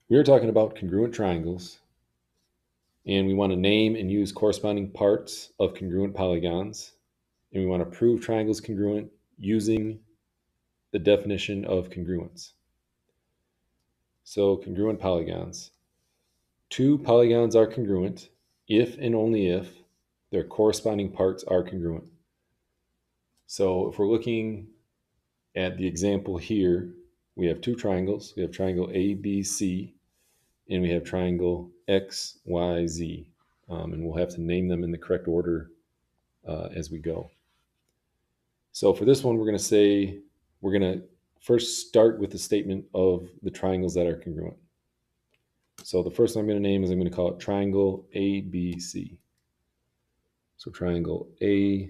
We are talking about congruent triangles, and we want to name and use corresponding parts of congruent polygons, and we want to prove triangles congruent using the definition of congruence. So congruent polygons. Two polygons are congruent if and only if their corresponding parts are congruent. So if we're looking at the example here, we have two triangles. We have triangle ABC, and we have triangle XYZ. And we'll have to name them in the correct order as we go. So for this one, we're going to first start with the statement of the triangles that are congruent. So the first one I'm going to name is I'm going to call it triangle ABC. So triangle ABC.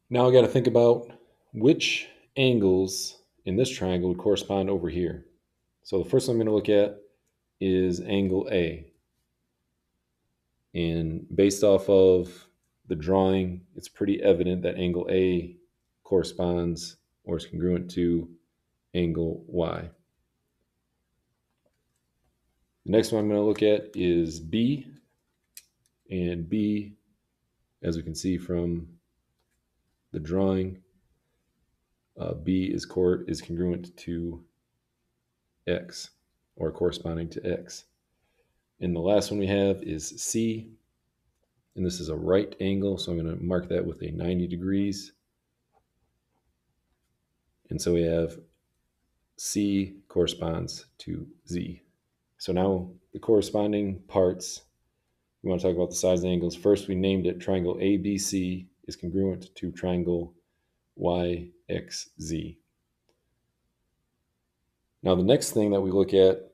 Now I got to think about which angles in this triangle would correspond over here. So the first one I'm going to look at is angle A. And based off of the drawing, it's pretty evident that angle A corresponds or is congruent to angle Y. The next one I'm going to look at is B. And B, as we can see from the drawing, B is congruent to X, or corresponding to X. And the last one we have is C, and this is a right angle, so I'm going to mark that with a 90 degrees. And so we have C corresponds to Z. So now the corresponding parts, we want to talk about the sides and angles. First, we named it triangle ABC is congruent to triangle YXZ. Now the next thing that we look at,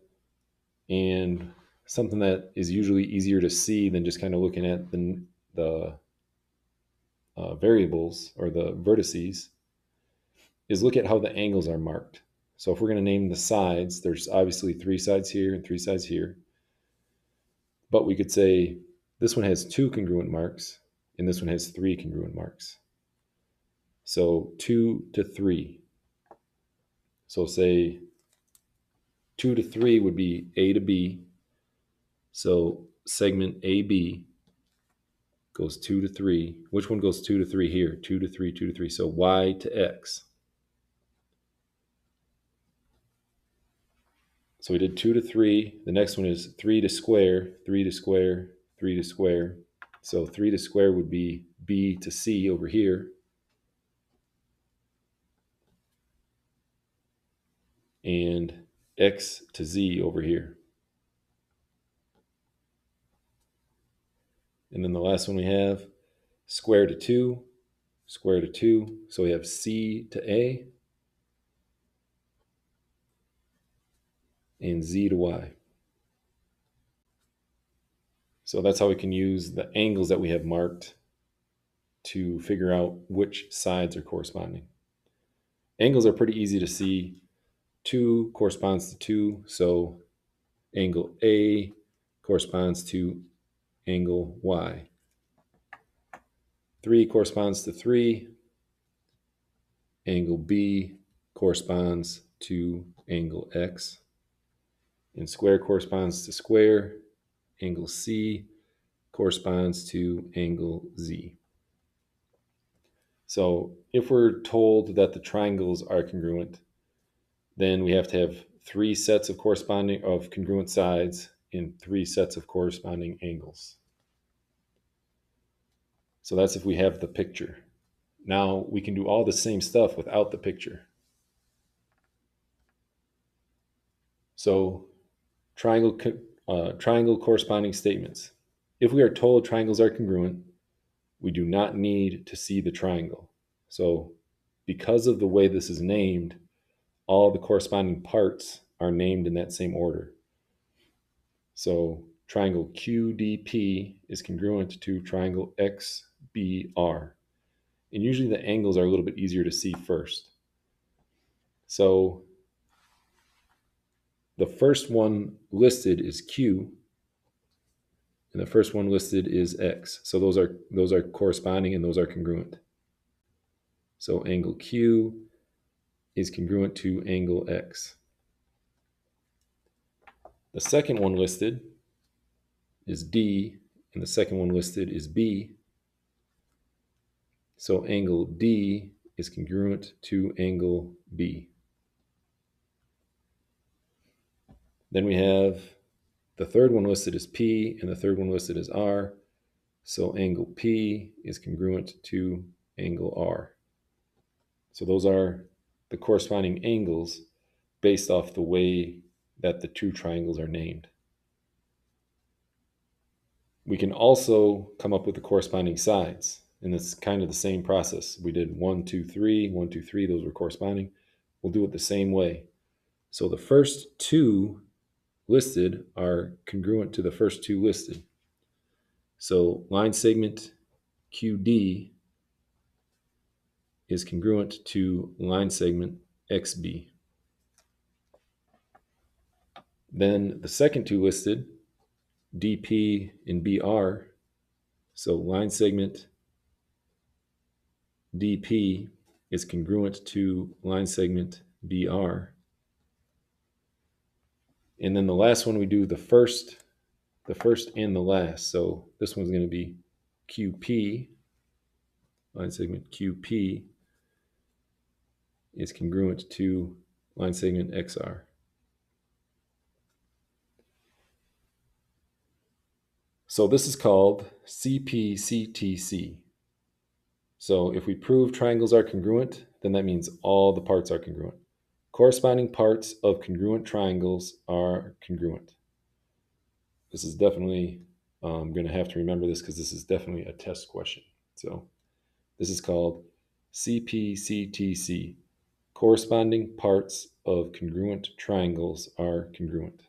and something that is usually easier to see than just kind of looking at the variables or the vertices, is look at how the angles are marked. So if we're going to name the sides, there's obviously 3 sides here and 3 sides here. But we could say this one has 2 congruent marks and this one has 3 congruent marks. So 2 to 3. So say 2 to 3 would be A to B. So segment AB goes 2 to 3. Which one goes 2 to 3 here? 2 to 3, 2 to 3. So Y to X. So we did 2 to 3. The next one is 3 to square, 3 to square, 3 to square. So 3 to square would be B to C over here. And X to Z over here. And then the last one we have square to 2, square to 2. So we have C to A and Z to Y. So that's how we can use the angles that we have marked to figure out which sides are corresponding. Angles are pretty easy to see. 2 corresponds to 2, so angle A corresponds to angle Y. 3 corresponds to 3. Angle B corresponds to angle X. And square corresponds to square. Angle C corresponds to angle Z. So if we're told that the triangles are congruent, then we have to have 3 sets of congruent sides and 3 sets of corresponding angles. So that's if we have the picture. Now we can do all the same stuff without the picture. So triangle corresponding statements. If we are told triangles are congruent, we do not need to see the triangle. So because of the way this is named, all the corresponding parts are named in that same order. So triangle QDP is congruent to triangle XBR. And usually the angles are a little bit easier to see first. So the first one listed is Q, and the first one listed is x. So those are corresponding and those are congruent. So angle Q is congruent to angle X. The second one listed is D, and the second one listed is B. So angle D is congruent to angle B. Then we have the third one listed as P, and the third one listed as R. So angle P is congruent to angle R. So those are the corresponding angles based off the way that the two triangles are named. We can also come up with the corresponding sides, and it's kind of the same process. We did 1, 2, 3, 1, 2, 3, those were corresponding. We'll do it the same way. So the first two listed are congruent to the first two listed. So line segment QD is congruent to line segment XB. Then the second two listed, DP and BR, so line segment DP is congruent to line segment BR. And then the last one, we do the first and the last. So this one's going to be QP, line segment QP is congruent to line segment XR. So this is called Cpctc. So if we prove triangles are congruent, then that means all the parts are congruent. Corresponding parts of congruent triangles are congruent. This is definitely, I'm going to have to remember this because this is definitely a test question. So this is called Cpctc. Corresponding parts of congruent triangles are congruent.